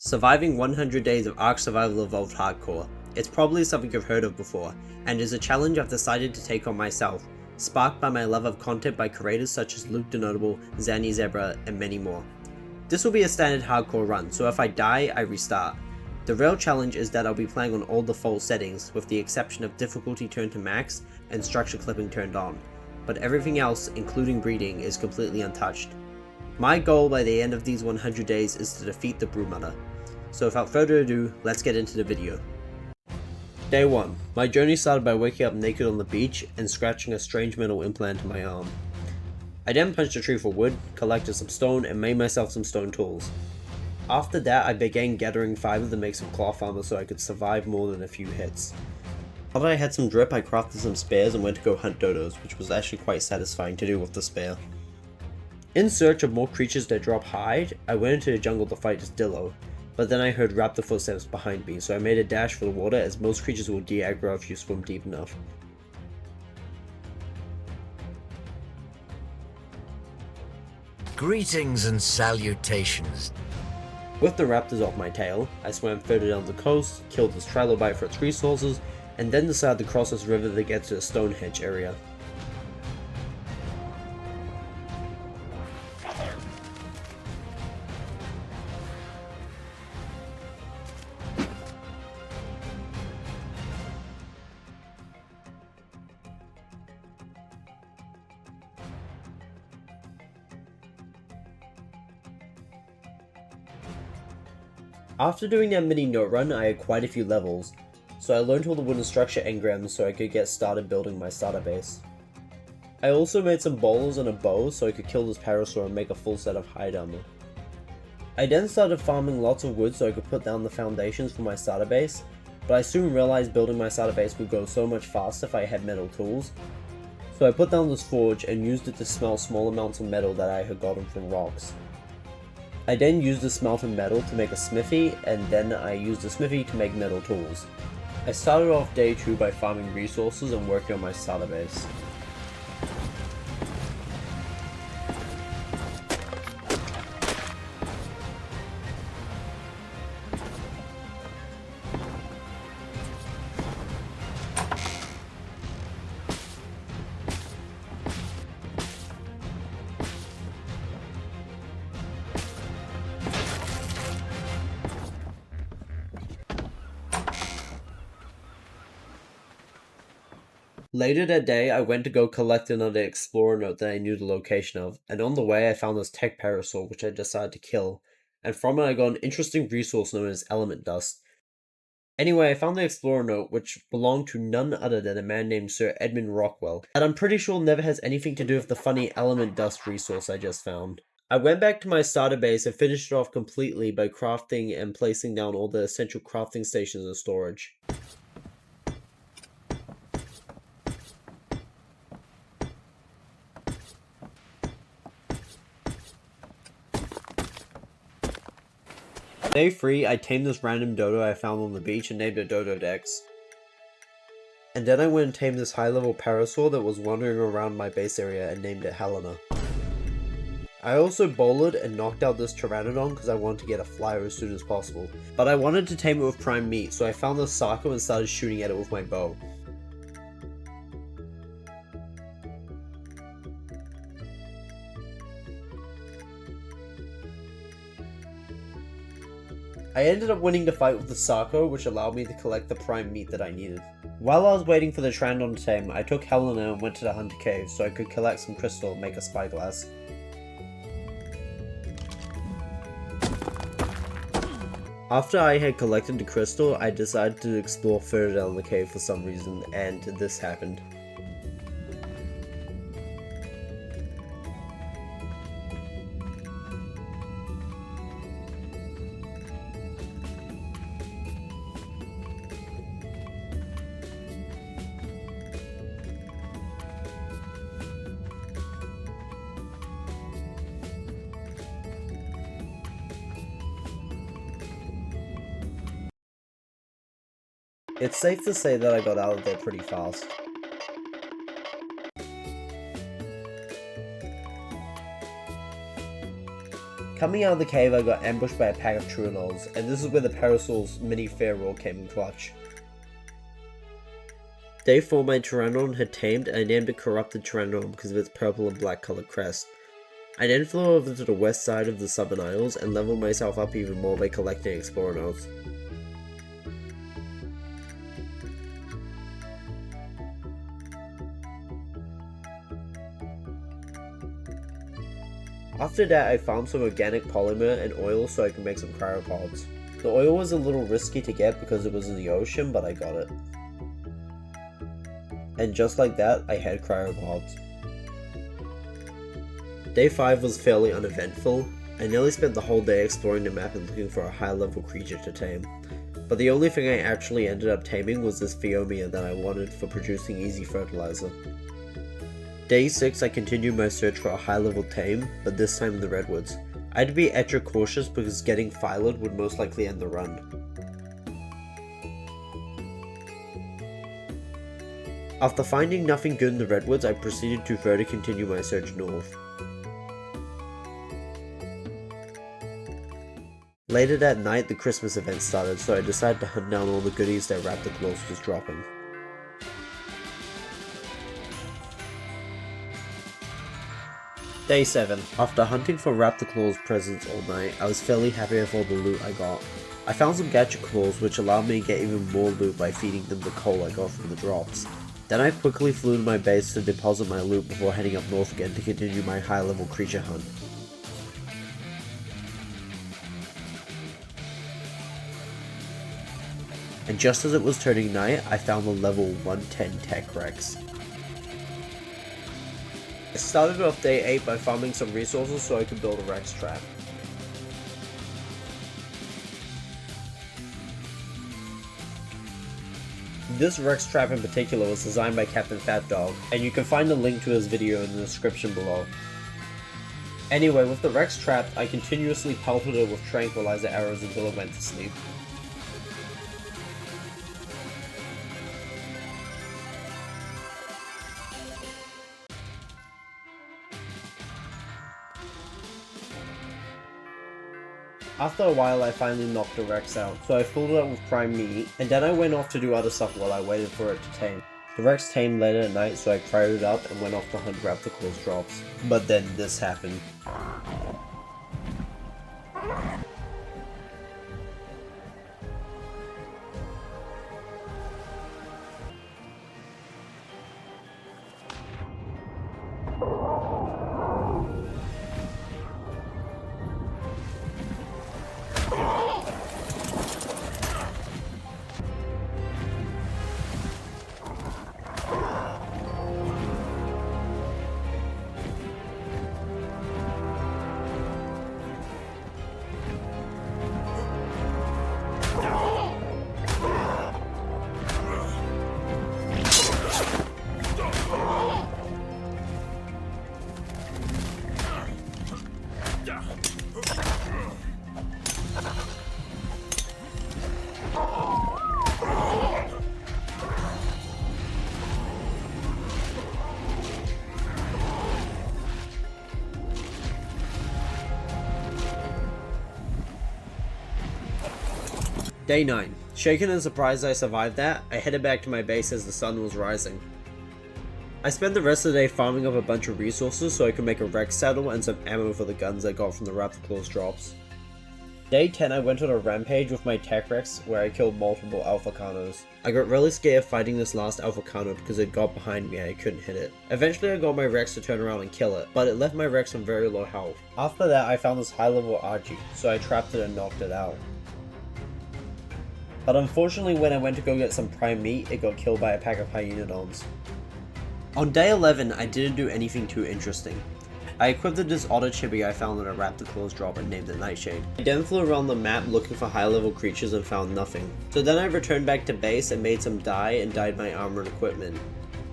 Surviving 100 days of Ark Survival Evolved Hardcore. It's probably something you've heard of before, and is a challenge I've decided to take on myself, sparked by my love of content by creators such as Luke the Notable, Zanny Zebra, and many more. This will be a standard hardcore run, so if I die, I restart. The real challenge is that I'll be playing on all default settings, with the exception of difficulty turned to max and structure clipping turned on, but everything else, including breeding, is completely untouched. My goal by the end of these 100 days is to defeat the broodmother. So without further ado, let's get into the video. Day 1. My journey started by waking up naked on the beach and scratching a strange metal implant in my arm. I then punched a tree for wood, collected some stone, and made myself some stone tools. After that, I began gathering fiber to make some cloth armor so I could survive more than a few hits. After I had some drip, I crafted some spears and went to go hunt dodos, which was actually quite satisfying to do with the spear. In search of more creatures that drop hide, I went into the jungle to fight this Dillo, but then I heard raptor footsteps behind me, so I made a dash for the water as most creatures will de-aggro if you swim deep enough. Greetings and salutations. With the raptors off my tail, I swam further down the coast, killed this trilobite for its resources, and then decided to cross this river to get to the Stonehenge area. After doing that mini note run, I had quite a few levels, so I learned all the wooden structure engrams so I could get started building my starter base. I also made some bowls and a bow so I could kill this parasaur and make a full set of hide armor. I then started farming lots of wood so I could put down the foundations for my starter base, but I soon realized building my starter base would go so much faster if I had metal tools, so I put down this forge and used it to smelt small amounts of metal that I had gotten from rocks. I then used the smelted metal to make a smithy, and then I used the smithy to make metal tools. I started off day 2 by farming resources and working on my starter base. Later that day, I went to go collect another explorer note that I knew the location of, and on the way I found this tech parasaur which I decided to kill, and from it I got an interesting resource known as element dust. Anyway, I found the explorer note which belonged to none other than a man named Sir Edmund Rockwell, that I'm pretty sure never has anything to do with the funny element dust resource I just found. I went back to my starter base and finished it off completely by crafting and placing down all the essential crafting stations and storage. Day 3, I tamed this random dodo I found on the beach and named it Dodo Dex. And then I went and tamed this high level parasaur that was wandering around my base area and named it Helena. I also bowled and knocked out this pteranodon because I wanted to get a flyer as soon as possible. But I wanted to tame it with prime meat, so I found this Sarco and started shooting at it with my bow. I ended up winning the fight with the Sarco, which allowed me to collect the prime meat that I needed. While I was waiting for the Pteranodon to tame, I took Helena and went to the Hunter Cave so I could collect some crystal and make a spyglass. After I had collected the crystal, I decided to explore further down the cave for some reason, and this happened. It's safe to say that I got out of there pretty fast. Coming out of the cave, I got ambushed by a pack of Truanols, and this is where the Parasol's mini Feral came in clutch. Day 4, my Pteranodon had tamed, and I named it Corrupted Pteranodon because of its purple and black colored crest. I then flew over to the west side of the Southern Isles and leveled myself up even more by collecting Explorer nodes. After that, I found some organic polymer and oil so I could make some cryopods. The oil was a little risky to get because it was in the ocean, but I got it. And just like that, I had cryopods. Day 5 was fairly uneventful. I nearly spent the whole day exploring the map and looking for a high level creature to tame. But the only thing I actually ended up taming was this Phiomia that I wanted for producing easy fertilizer. Day 6, I continued my search for a high level tame, but this time in the redwoods. I had to be extra cautious because getting Phylid would most likely end the run. After finding nothing good in the redwoods, I proceeded to further continue my search north. Later that night, the Christmas event started, so I decided to hunt down all the goodies that Raptor Claws was dropping. Day 7. After hunting for Raptor Claws presents all night, I was fairly happy with all the loot I got. I found some gadget claws which allowed me to get even more loot by feeding them the coal I got from the drops. Then I quickly flew to my base to deposit my loot before heading up north again to continue my high level creature hunt. And just as it was turning night, I found the level 110 Tech Rex. I started off day 8 by farming some resources so I could build a Rex trap. This Rex trap in particular was designed by Captain Fat Dog, and you can find a link to his video in the description below. Anyway, with the Rex trap, I continuously pelted it with tranquilizer arrows until it went to sleep. After a while I finally knocked the Rex out, so I filled it up with prime meat, and then I went off to do other stuff while I waited for it to tame. The Rex tamed later at night, so I cryoed it up and went off to hunt Raptor Claws drops. But then this happened. Day 9. Shaken and surprised I survived that, I headed back to my base as the sun was rising. I spent the rest of the day farming up a bunch of resources so I could make a Rex saddle and some ammo for the guns I got from the Raptor Claws drops. Day 10 I went on a rampage with my Tech Rex where I killed multiple Alpha Carnos. I got really scared fighting this last Alpha Carno because it got behind me and I couldn't hit it. Eventually I got my Rex to turn around and kill it, but it left my Rex on very low health. After that I found this high level Archie, so I trapped it and knocked it out. But unfortunately when I went to go get some prime meat, it got killed by a pack of Hyenodons. On day 11, I didn't do anything too interesting. I equipped this otter chibi I found in a Raptor Claws drop and named it Nightshade. I then flew around the map looking for high level creatures and found nothing. So then I returned back to base and made some dye and dyed my armor and equipment.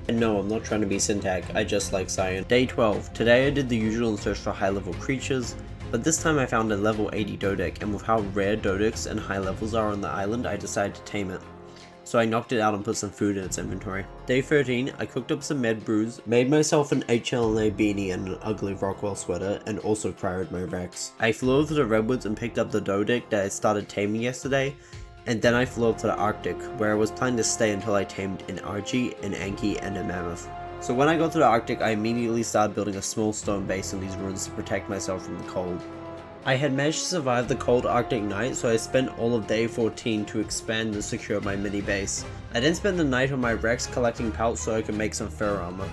And no, I'm not trying to be Syntac, I just like science. Day 12. Today I did the usual and searched for high level creatures, but this time I found a level 80 Dodec, and with how rare Dodecs and high levels are on the island, I decided to tame it. so I knocked it out and put some food in its inventory. Day 13, I cooked up some med brews, made myself an HLNA beanie and an ugly Rockwell sweater, and also cryoed my Rex. I flew over to the Redwoods and picked up the Dodic that I started taming yesterday, and then I flew up to the Arctic, where I was planning to stay until I tamed an Archie, an Anki, and a Mammoth. So when I got to the Arctic, I immediately started building a small stone base in these ruins to protect myself from the cold. I had managed to survive the cold Arctic night, so I spent all of day 14 to expand and secure my mini base. I then spent the night on my Rex collecting pelts so I could make some fur armor.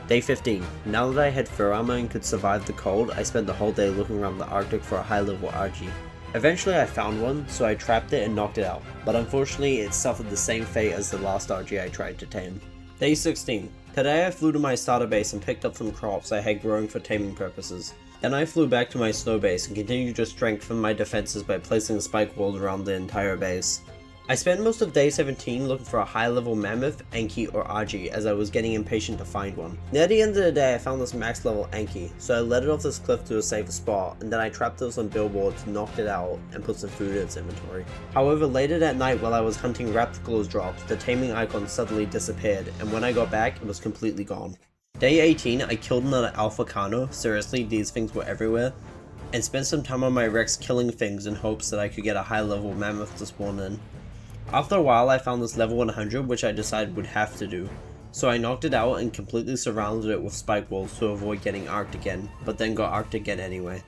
Day 15. Now that I had fur armor and could survive the cold, I spent the whole day looking around the Arctic for a high level Archie. Eventually I found one, so I trapped it and knocked it out, but unfortunately it suffered the same fate as the last Archie I tried to tame. Day 16. Today I flew to my starter base and picked up some crops I had growing for taming purposes. Then I flew back to my snow base and continued to strengthen my defenses by placing spike walls around the entire base. I spent most of day 17 looking for a high level Mammoth, Anki, or Archie as I was getting impatient to find one. Near the end of the day I found this max level Anki, so I led it off this cliff to a safer spot, and then I trapped it on billboards, knocked it out, and put some food in its inventory. However, later that night while I was hunting Raptor drops, the taming icon suddenly disappeared, and when I got back it was completely gone. Day 18, I killed another Alpha Kano, seriously these things were everywhere, and spent some time on my Rex killing things in hopes that I could get a high level Mammoth to spawn in. After a while I found this level 100 which I decided would have to do, so I knocked it out and completely surrounded it with spike walls to avoid getting arced again, but then got arced again anyway.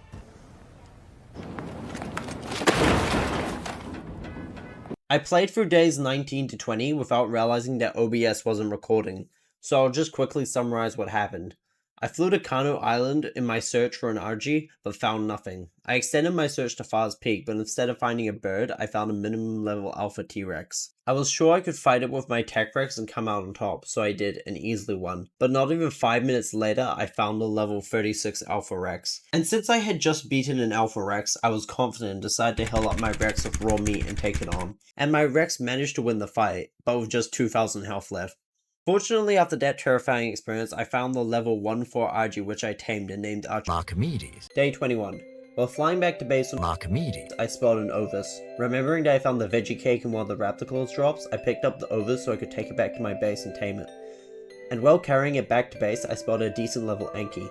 I played through days 19 to 20 without realizing that OBS wasn't recording, so I'll just quickly summarize what happened. I flew to Kano Island in my search for an Archie, but found nothing. I extended my search to Far's Peak, but instead of finding a bird, I found a minimum level Alpha T-Rex. I was sure I could fight it with my Tech Rex and come out on top, so I did, and easily won. But not even 5 minutes later, I found a level 36 Alpha Rex. And since I had just beaten an Alpha Rex, I was confident and decided to heal up my Rex with raw meat and take it on. And my Rex managed to win the fight, but with just 2,000 health left. Fortunately, after that terrifying experience, I found the level 1-4 Archie which I tamed and named Archimedes. Day 21. While flying back to base on Archimedes. I spotted an Ovis. Remembering that I found the veggie cake in one of the Raptor Claws drops, I picked up the Ovis so I could take it back to my base and tame it. And while carrying it back to base, I spotted a decent level Anki.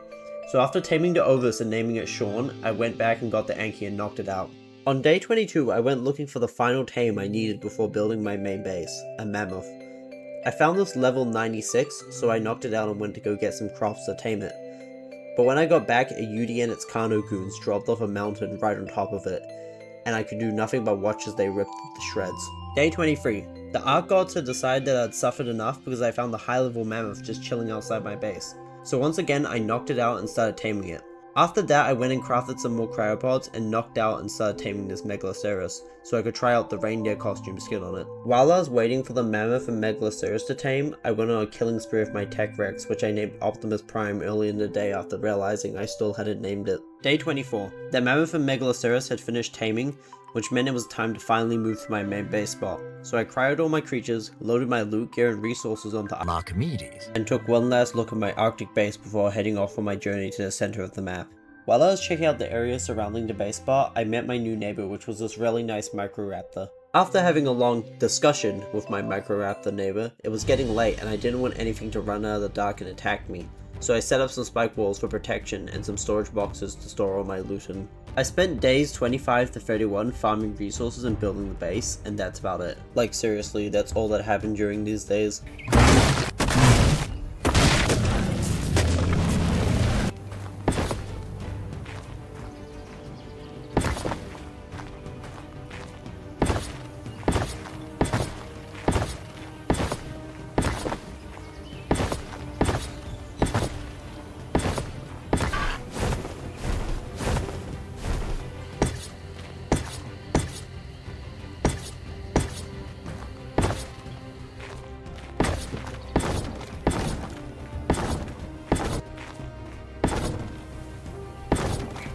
So after taming the Ovis and naming it Sean, I went back and got the Anki and knocked it out. On day 22, I went looking for the final tame I needed before building my main base, a Mammoth. I found this level 96, so I knocked it out and went to go get some crops to tame it. But when I got back, a UD and its Kano goons dropped off a mountain right on top of it, and I could do nothing but watch as they ripped it to shreds. Day 23. The Ark Gods had decided that I'd suffered enough because I found the high level Mammoth just chilling outside my base. So once again, I knocked it out and started taming it. After that, I went and crafted some more cryopods and knocked out and started taming this Megaloceros, so I could try out the reindeer costume skin on it. While I was waiting for the Mammoth and Megaloceros to tame, I went on a killing spree with my Tech Rex, which I named Optimus Prime early in the day after realizing I still hadn't named it. Day 24. The Mammoth and Megaloceros had finished taming, which meant it was time to finally move to my main base spot. So I cryoed all my creatures, loaded my loot gear and resources onto Archimedes, and took one last look at my Arctic base before heading off on my journey to the center of the map. While I was checking out the area surrounding the base spot, I met my new neighbor, which was this really nice Microraptor. After having a long discussion with my Microraptor neighbor, it was getting late and I didn't want anything to run out of the dark and attack me. So I set up some spike walls for protection and some storage boxes to store all my loot in. I spent days 25 to 31 farming resources and building the base, and that's about it. Like seriously, that's all that happened during these days.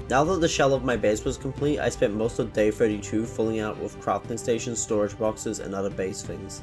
Now that the shell of my base was complete, I spent most of day 32 filling out with crafting stations, storage boxes, and other base things.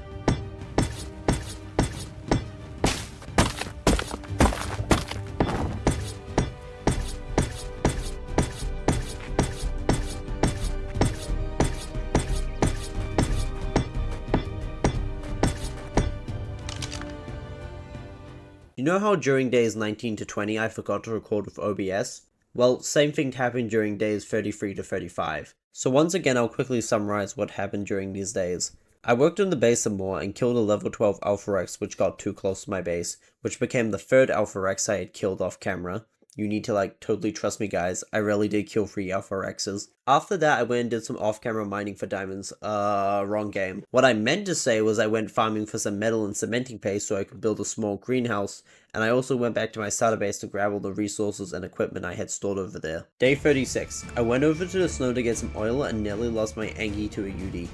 You know how during days 19 to 20 I forgot to record with OBS? Well, same thing happened during days 33 to 35. So once again I'll quickly summarize what happened during these days. I worked on the base some more and killed a level 12 Alpha Rex which got too close to my base, which became the third Alpha Rex I had killed off camera. You need to totally trust me guys, I really did kill 3 Alpha Rexes. After that I went and did some off-camera mining for diamonds. Wrong game. What I meant to say was I went farming for some metal and cementing paste so I could build a small greenhouse, and I also went back to my starter base to grab all the resources and equipment I had stored over there. Day 36. I went over to the snow to get some oil and nearly lost my Angie to a UD.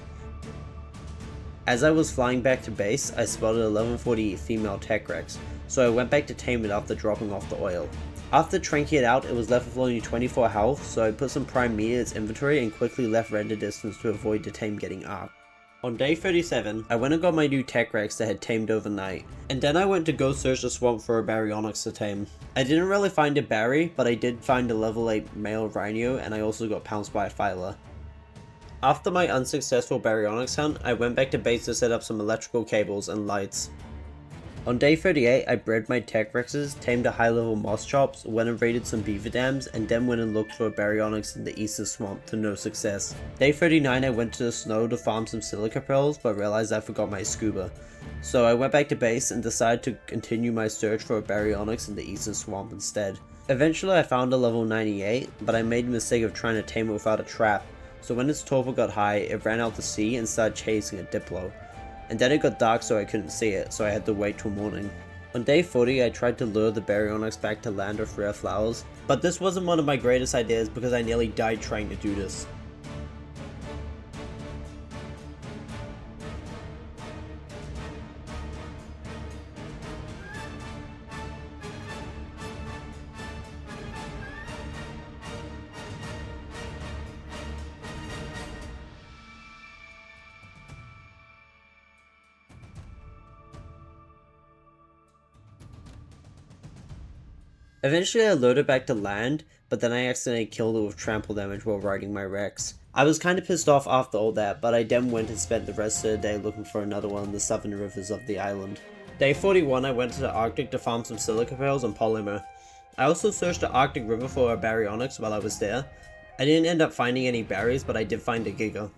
As I was flying back to base, I spotted a level 40 female Tech Rex, so I went back to tame it after dropping off the oil. After tranking it out, it was left with only 24 health, so I put some prime meat in its inventory and quickly left render distance to avoid the tame getting arc. On day 37, I went and got my new Tech Rex that had tamed overnight, and then I went to go search the swamp for a Baryonyx to tame. I didn't really find a Barry, but I did find a level 8 male Rhino, and I also got pounced by a Phyla. After my unsuccessful Baryonyx hunt, I went back to base to set up some electrical cables and lights. On day 38, I bred my Tech Rexes, tamed a high level Moss Chops, went and raided some beaver dams, and then went and looked for a Baryonyx in the eastern swamp to no success. Day 39, I went to the snow to farm some silica pearls, but realized I forgot my scuba. So I went back to base and decided to continue my search for a Baryonyx in the eastern swamp instead. Eventually I found a level 98, but I made the mistake of trying to tame it without a trap, so when its torpor got high, it ran out to sea and started chasing a Diplo. And then it got dark so I couldn't see it, so I had to wait till morning. On day 40, I tried to lure the Baryonyx back to land with rare flowers, but this wasn't one of my greatest ideas because I nearly died trying to do this. Eventually I lured it back to land, but then I accidentally killed it with trample damage while riding my Rex. I was kinda pissed off after all that, but I then went and spent the rest of the day looking for another one in the southern rivers of the island. Day 41 I went to the Arctic to farm some silica pearls and polymer. I also searched the Arctic river for a Baryonyx while I was there. I didn't end up finding any berries, but I did find a Giga.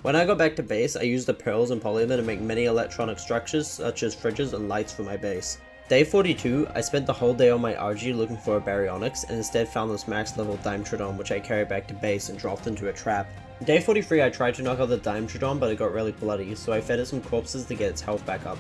When I got back to base, I used the pearls and polymer to make many electronic structures such as fridges and lights for my base. Day 42, I spent the whole day on my RG looking for a Baryonyx and instead found this max level Dimetrodon which I carried back to base and dropped into a trap. Day 43 I tried to knock out the Dimetrodon but it got really bloody, so I fed it some corpses to get its health back up.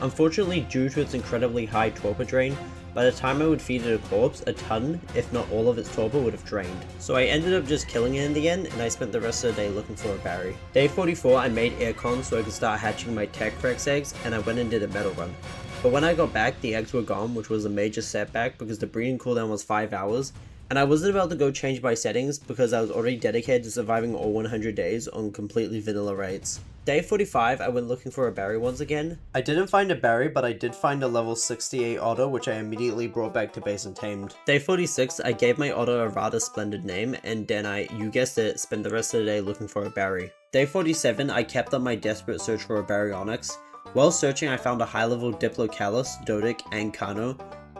Unfortunately, due to its incredibly high torpor drain, by the time I would feed it a corpse, a ton, if not all of its torpor would have drained. So I ended up just killing it in the end, and I spent the rest of the day looking for a Barry. Day 44 I made aircon so I could start hatching my Tech Rex eggs, and I went and did a metal run. But when I got back, the eggs were gone, which was a major setback because the breeding cooldown was 5 hours, and I wasn't about to go change my settings because I was already dedicated to surviving all 100 days on completely vanilla raids. Day 45, I went looking for a Barry once again. I didn't find a Barry, but I did find a level 68 otter, which I immediately brought back to base and tamed. Day 46, I gave my otter a rather splendid name, and then you guessed it, spent the rest of the day looking for a Barry. Day 47, I kept up my desperate search for a Baryonyx. While searching, I found a high-level Diplocalus, Dodic, and Kano.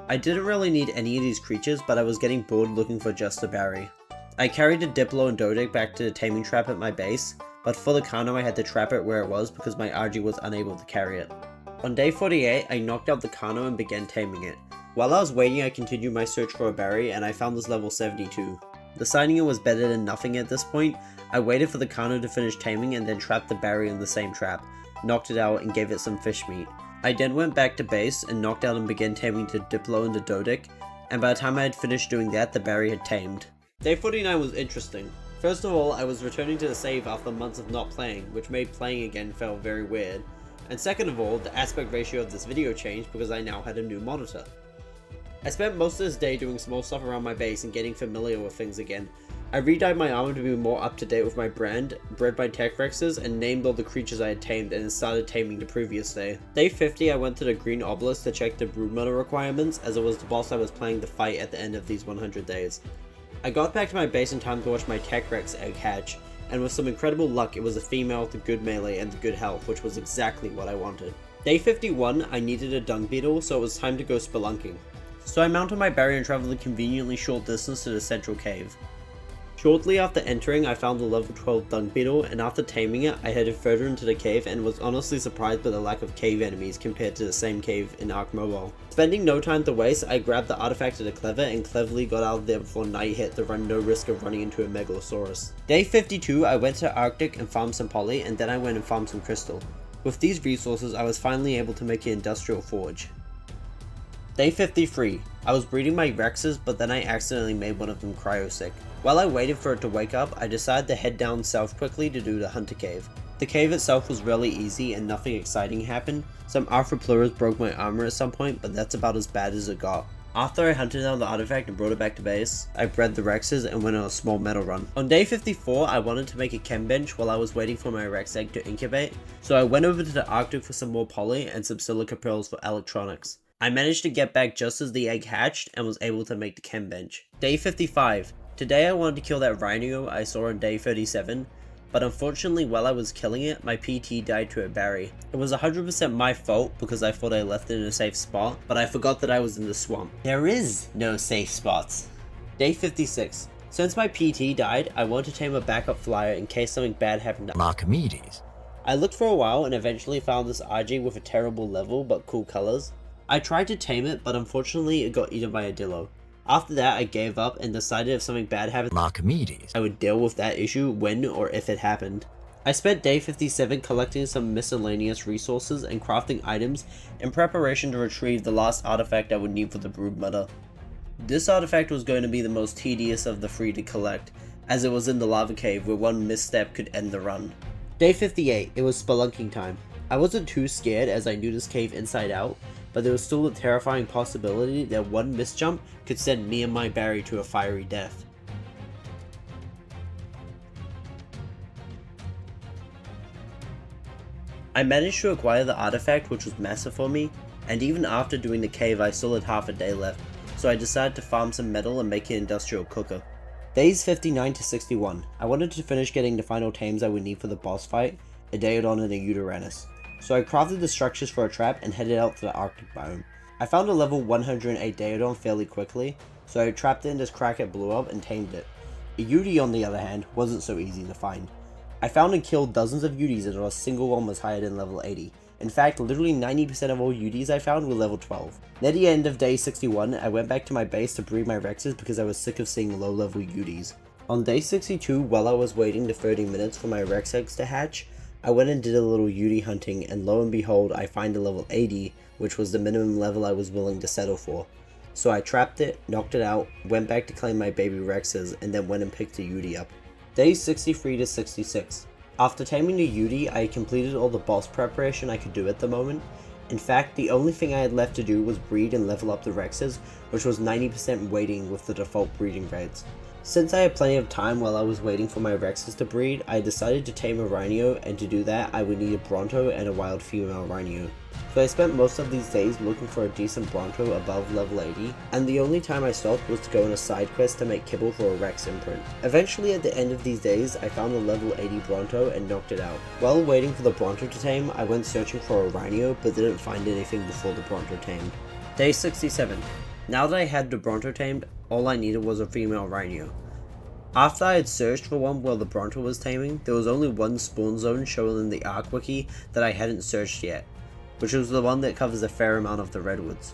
I didn't really need any of these creatures, but I was getting bored looking for just a Barry. I carried the Diplo and Dodic back to the taming trap at my base, but for the Kano I had to trap it where it was because my RG was unable to carry it. On day 48, I knocked out the Kano and began taming it. While I was waiting, I continued my search for a Barry, and I found this level 72. Deciding it was better than nothing at this point, I waited for the Kano to finish taming and then trapped the Barry in the same trap, knocked it out and gave it some fish meat. I then went back to base and knocked out and began taming the Diplo and the Dodic, and by the time I had finished doing that, the Barry had tamed. Day 49 was interesting. First of all, I was returning to the save after months of not playing, which made playing again felt very weird. And second of all, the aspect ratio of this video changed because I now had a new monitor. I spent most of this day doing small stuff around my base and getting familiar with things again. I redyed my armor to be more up to date with my brand, bred my Tech Rexes, and named all the creatures I had tamed and then started taming the previous day. Day 50 I went to the green obelisk to check the broodmother requirements, as it was the boss I was planning to fight at the end of these 100 days. I got back to my base in time to watch my Tech Rex egg hatch, and with some incredible luck it was a female with the good melee and the good health, which was exactly what I wanted. Day 51, I needed a dung beetle, so it was time to go spelunking. So I mounted my barrier and traveled a conveniently short distance to the central cave. Shortly after entering, I found the level 12 dung beetle, and after taming it, I headed further into the cave and was honestly surprised by the lack of cave enemies compared to the same cave in Ark Mobile. Spending no time to waste, I grabbed the artifact of the clever and cleverly got out of there before night hit to run no risk of running into a megalosaurus. Day 52, I went to Arctic and farmed some poly, and then I went and farmed some crystal. With these resources, I was finally able to make an industrial forge. Day 53, I was breeding my Rexes, but then I accidentally made one of them cryosick. While I waited for it to wake up, I decided to head down south quickly to do the Hunter Cave. The cave itself was really easy and nothing exciting happened. Some Arthropleuras broke my armor at some point, but that's about as bad as it got. After I hunted down the artifact and brought it back to base, I bred the Rexes and went on a small metal run. On day 54, I wanted to make a chem bench while I was waiting for my Rex egg to incubate, so I went over to the Arctic for some more poly and some silica pearls for electronics. I managed to get back just as the egg hatched and was able to make the chem bench. Day 55. Today I wanted to kill that rhino I saw on day 37, but unfortunately while I was killing it, my PT died to a berry. It was 100% my fault because I thought I left it in a safe spot, but I forgot that I was in the swamp. There is no safe spots. Day 56. Since my PT died, I wanted to tame a backup flyer in case something bad happened to Archimedes. I looked for a while and eventually found this RG with a terrible level but cool colors. I tried to tame it, but unfortunately it got eaten by a dillo. After that, I gave up and decided if something bad happened, Archimedes. I would deal with that issue when or if it happened. I spent day 57 collecting some miscellaneous resources and crafting items in preparation to retrieve the last artifact I would need for the broodmother. This artifact was going to be the most tedious of the three to collect, as it was in the lava cave where one misstep could end the run. Day 58, it was spelunking time. I wasn't too scared as I knew this cave inside out, but there was still the terrifying possibility that one misjump could send me and my Barry to a fiery death. I managed to acquire the artifact, which was massive for me, and even after doing the cave I still had half a day left, so I decided to farm some metal and make an industrial cooker. Days 59 to 61, I wanted to finish getting the final tames I would need for the boss fight, a Daedon and a Uteranus. So I crafted the structures for a trap and headed out to the Arctic biome. I found a level 108 Daedon fairly quickly, so I trapped it in this crack it blew up and tamed it. A Ute, on the other hand, wasn't so easy to find. I found and killed dozens of Utes and not a single one was higher than level 80. In fact, literally 90% of all Utes I found were level 12. Near the end of day 61, I went back to my base to breed my Rexes because I was sick of seeing low level Utes. On day 62, while I was waiting the 30 minutes for my Rex eggs to hatch, I went and did a little Ute hunting, and lo and behold, I find a level 80, which was the minimum level I was willing to settle for. So I trapped it, knocked it out, went back to claim my baby Rexes, and then went and picked a Ute up. Days 63 to 66. After taming the Ute, I completed all the boss preparation I could do at the moment. In fact, the only thing I had left to do was breed and level up the Rexes, which was 90% waiting with the default breeding rates. Since I had plenty of time while I was waiting for my Rexes to breed, I decided to tame a Rhino, and to do that I would need a Bronto and a wild female Rhino. So I spent most of these days looking for a decent Bronto above level 80, and the only time I stopped was to go on a side quest to make kibble for a Rex imprint. Eventually at the end of these days, I found a level 80 Bronto and knocked it out. While waiting for the Bronto to tame, I went searching for a Rhino but didn't find anything before the Bronto tamed. Day 67. Now that I had the Bronto tamed, all I needed was a female Rhino. After I had searched for one while the Bronto was taming, there was only one spawn zone shown in the Ark wiki that I hadn't searched yet, which was the one that covers a fair amount of the redwoods.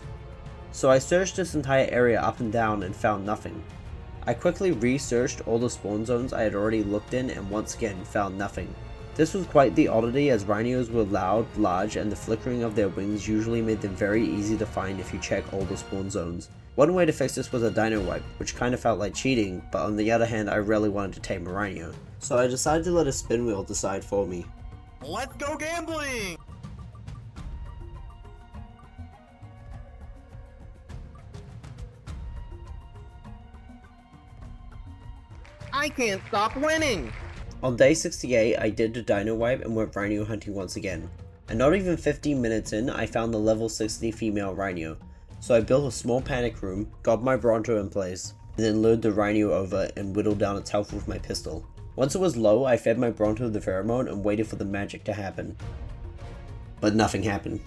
So I searched this entire area up and down and found nothing. I quickly researched all the spawn zones I had already looked in and once again found nothing. This was quite the oddity, as rhinos were loud, large, and the flickering of their wings usually made them very easy to find if you check all the spawn zones. One way to fix this was a dino wipe, which kinda felt like cheating, but on the other hand I really wanted to tame a rhino. So I decided to let a spin wheel decide for me. Let's go gambling! I can't stop winning! On day 68, I did the dino wipe and went rhino hunting once again. And not even 15 minutes in, I found the level 60 female rhino. So I built a small panic room, got my Bronto in place, and then lured the rhino over and whittled down its health with my pistol. Once it was low, I fed my Bronto the pheromone and waited for the magic to happen. But nothing happened.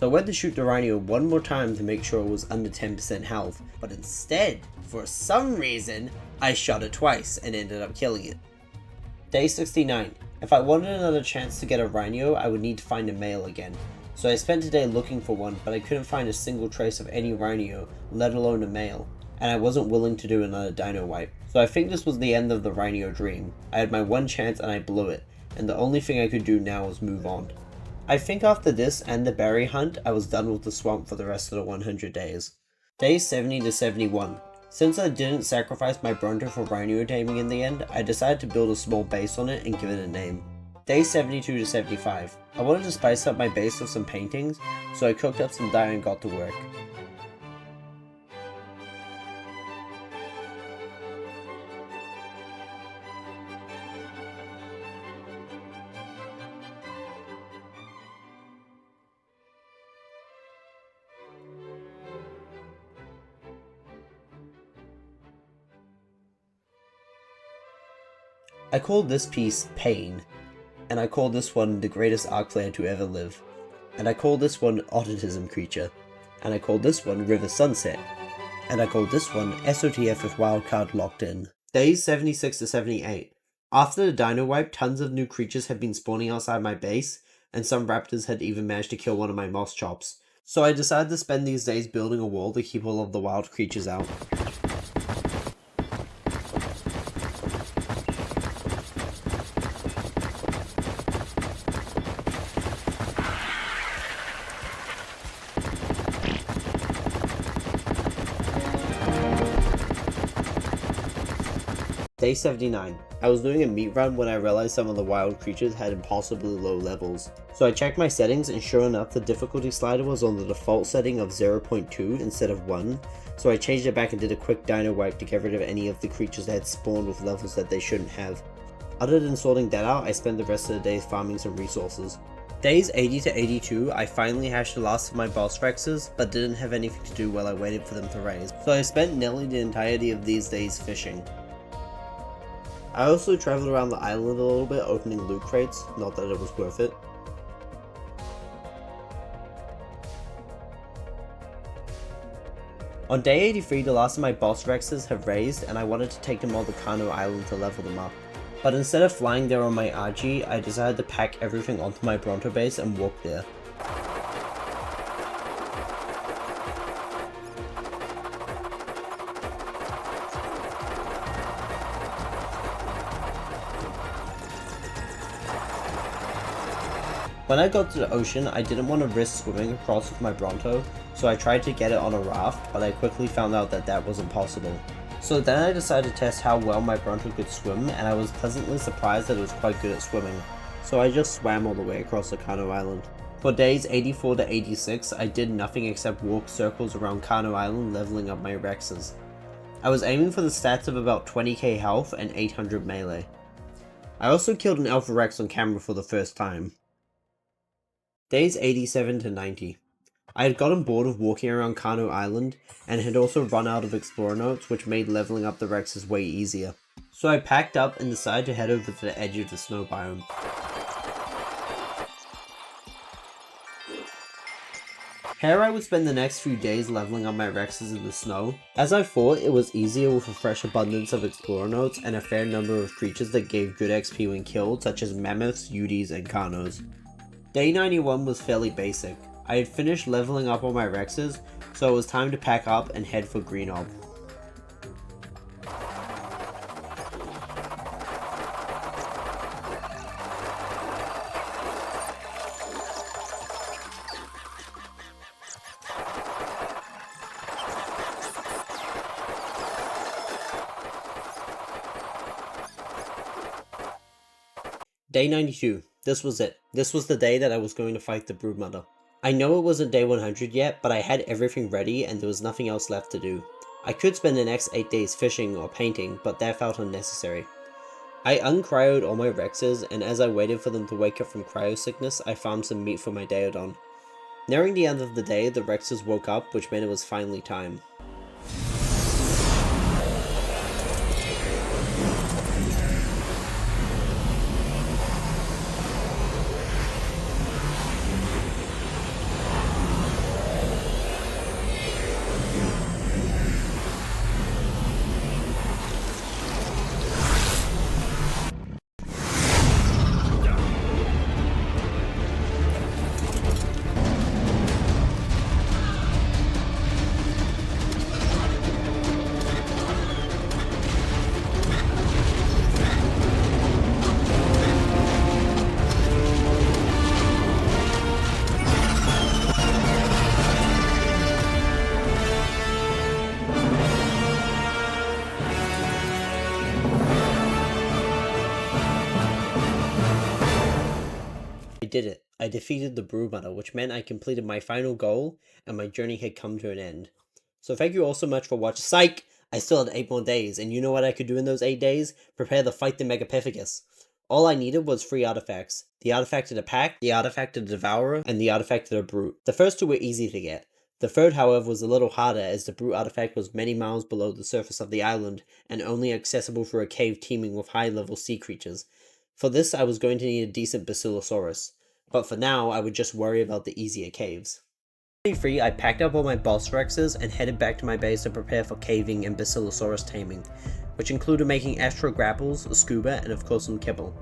So I went to shoot the rhino one more time to make sure it was under 10% health, but instead, for some reason, I shot it twice and ended up killing it. Day 69. If I wanted another chance to get a rhino, I would need to find a male again. So I spent a day looking for one, but I couldn't find a single trace of any rhino, let alone a male, and I wasn't willing to do another dino wipe. So I think this was the end of the rhino dream. I had my one chance and I blew it, and the only thing I could do now was move on. I think after this and the berry hunt, I was done with the swamp for the rest of the 100 days. Day 70 to 71. Since I didn't sacrifice my bronto for rhino taming in the end, I decided to build a small base on it and give it a name. Day 72 to 75. I wanted to spice up my base with some paintings, so I cooked up some dye and got to work. I called this piece Pain, and I called this one the greatest Ark player to ever live, and I called this one Autism Creature, and I called this one River Sunset, and I called this one SOTF with Wildcard Locked In. Days 76 to 78. After the dino wipe, tons of new creatures had been spawning outside my base, and some raptors had even managed to kill one of my moss chops. So I decided to spend these days building a wall to keep all of the wild creatures out. Day 79. I was doing a meat run when I realized some of the wild creatures had impossibly low levels. So I checked my settings and sure enough the difficulty slider was on the default setting of 0.2 instead of 1, so I changed it back and did a quick dino wipe to get rid of any of the creatures that had spawned with levels that they shouldn't have. Other than sorting that out, I spent the rest of the day farming some resources. Days 80 to 82, I finally hashed the last of my boss Rexes, but didn't have anything to do while I waited for them to raise, so I spent nearly the entirety of these days fishing. I also traveled around the island a little bit opening loot crates, not that it was worth it. On day 83 the last of my boss Rexes have raised and I wanted to take them all to Kano Island to level them up. But instead of flying there on my RG, I decided to pack everything onto my Bronto base and walk there. When I got to the ocean, I didn't want to risk swimming across with my Bronto, so I tried to get it on a raft, but I quickly found out that that wasn't possible. So then I decided to test how well my Bronto could swim, and I was pleasantly surprised that it was quite good at swimming. So I just swam all the way across the Kano Island. For days 84 to 86, I did nothing except walk circles around Kano Island leveling up my Rexes. I was aiming for the stats of about 20k health and 800 melee. I also killed an Alpha Rex on camera for the first time. Days 87 to 90. I had gotten bored of walking around Kano Island and had also run out of explorer notes, which made leveling up the Rexes way easier. So I packed up and decided to head over to the edge of the snow biome. Here I would spend the next few days leveling up my Rexes in the snow. As I thought, it was easier with a fresh abundance of explorer notes and a fair number of creatures that gave good XP when killed, such as mammoths, Udis, and Kanos. Day 91 was fairly basic. I had finished leveling up all my Rexes, so it was time to pack up and head for Green Ob. Day 92. This was it. This was the day that I was going to fight the broodmother. I know it wasn't day 100 yet, but I had everything ready and there was nothing else left to do. I could spend the next 8 days fishing or painting, but that felt unnecessary. I uncryoed all my Rexes, and as I waited for them to wake up from cryo sickness, I farmed some meat for my Daeodon. Nearing the end of the day, the Rexes woke up, which meant it was finally time. I did it. I defeated the broodmother, which meant I completed my final goal, and my journey had come to an end. So thank you all so much for watching. Psych! I still had 8 more days, and you know what I could do in those 8 days? Prepare to fight the Megapithecus. All I needed was 3 artifacts. The artifact of the pack, the artifact of the devourer, and the artifact of the brute. The first 2 were easy to get. The third, however, was a little harder, as the brute artifact was many miles below the surface of the island, and only accessible through a cave teeming with high-level sea creatures. For this, I was going to need a decent Basilosaurus, but for now, I would just worry about the easier caves. Day 3, I packed up all my boss rexes and headed back to my base to prepare for caving and Basilosaurus taming, which included making extra grapples, a scuba, and of course some kibble.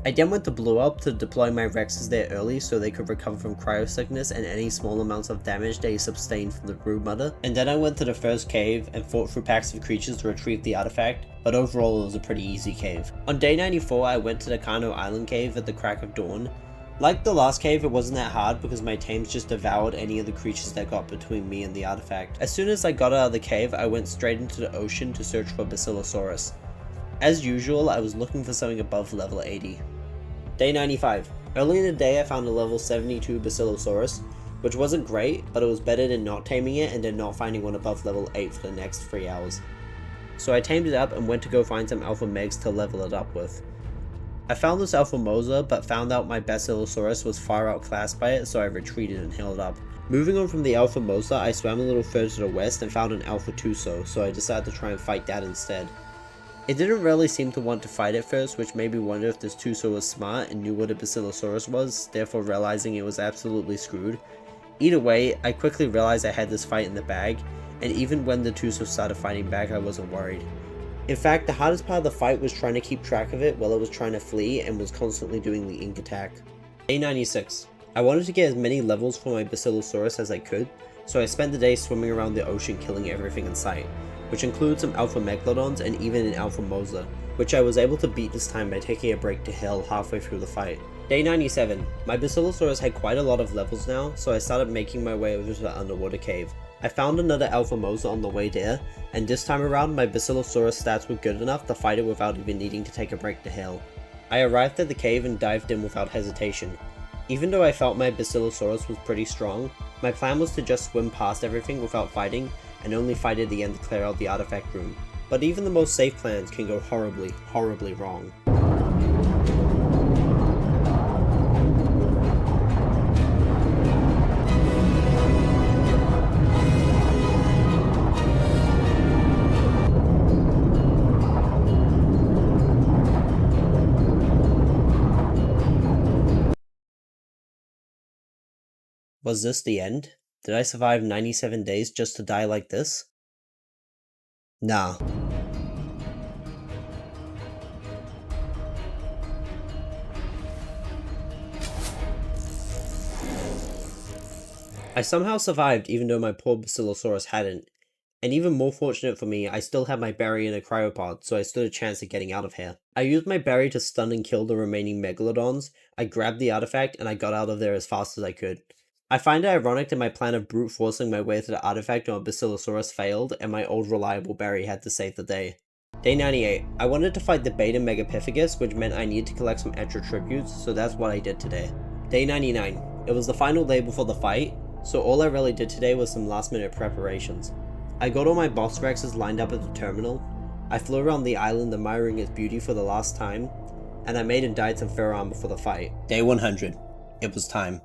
I then went to Blue Up to deploy my rexes there early so they could recover from cryosickness and any small amounts of damage they sustained from the broodmother, and then I went to the first cave and fought through packs of creatures to retrieve the artifact, but overall it was a pretty easy cave. On day 94 I went to the Kano Island cave at the crack of dawn. Like the last cave, it wasn't that hard because my tames just devoured any of the creatures that got between me and the artifact. As soon as I got out of the cave, I went straight into the ocean to search for Basilosaurus. As usual, I was looking for something above level 80. Day 95. Early in the day I found a level 72 Basilosaurus, which wasn't great, but it was better than not taming it and then not finding one above level 8 for the next 3 hours. So I tamed it up and went to go find some alpha megs to level it up with. I found this alpha mosa, but found out my Basilosaurus was far outclassed by it, so I retreated and healed up. Moving on from the alpha mosa, I swam a little further to the west and found an alpha tuso, so I decided to try and fight that instead. It didn't really seem to want to fight at first, which made me wonder if this tuso was smart and knew what a Basilosaurus was, therefore realizing it was absolutely screwed. Either way, I quickly realized I had this fight in the bag, and even when the tuso started fighting back, I wasn't worried. In fact, the hardest part of the fight was trying to keep track of it while it was trying to flee and was constantly doing the ink attack. Day 96. I wanted to get as many levels for my Basilosaurus as I could, so I spent the day swimming around the ocean killing everything in sight, which includes some alpha megalodons and even an alpha mosa, which I was able to beat this time by taking a break to heal halfway through the fight. Day 97. My Basilosaurus had quite a lot of levels now, so I started making my way over to the underwater cave. I found another alpha mosa on the way there, and this time around my Basilosaurus stats were good enough to fight it without even needing to take a break to heal. I arrived at the cave and dived in without hesitation. Even though I felt my Basilosaurus was pretty strong, my plan was to just swim past everything without fighting, and only fight at the end to clear out the artifact room. But even the most safe plans can go horribly, horribly wrong. Was this the end? Did I survive 97 days just to die like this? Nah. I somehow survived even though my poor Basilosaurus hadn't. And even more fortunate for me, I still had my berry in a cryopod, so I stood a chance at getting out of here. I used my berry to stun and kill the remaining megalodons, I grabbed the artifact, and I got out of there as fast as I could. I find it ironic that my plan of brute forcing my way to the artifact on Basilosaurus failed, and my old reliable berry had to save the day. Day 98. I wanted to fight the beta Megapithecus, which meant I needed to collect some extra tributes, so that's what I did today. Day 99. It was the final day before the fight, so all I really did today was some last minute preparations. I got all my boss rexes lined up at the terminal, I flew around the island admiring its beauty for the last time, and I made and dyed some fur armor for the fight. Day 100. It was time.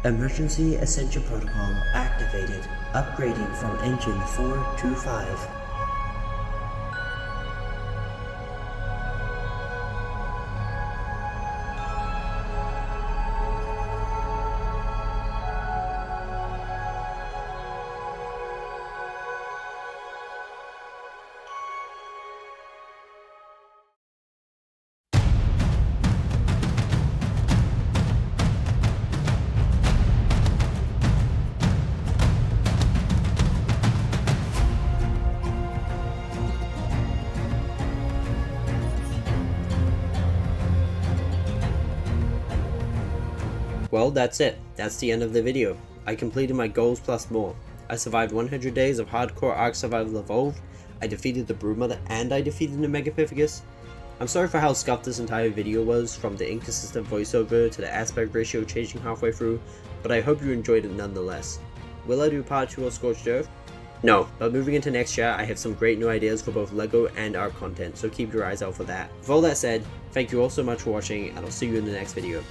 Emergency Ascension Protocol activated. Upgrading from engine 4 to 5. Well, that's it. That's the end of the video. I completed my goals plus more. I survived 100 days of hardcore Ark Survival Evolved, I defeated the broodmother, and I defeated the Megapithecus. I'm sorry for how scuffed this entire video was, from the inconsistent voiceover to the aspect ratio changing halfway through, but I hope you enjoyed it nonetheless. Will I do part 2 of Scorched Earth? No, but moving into next year, I have some great new ideas for both LEGO and Ark content, so keep your eyes out for that. With all that said, thank you all so much for watching, and I'll see you in the next video.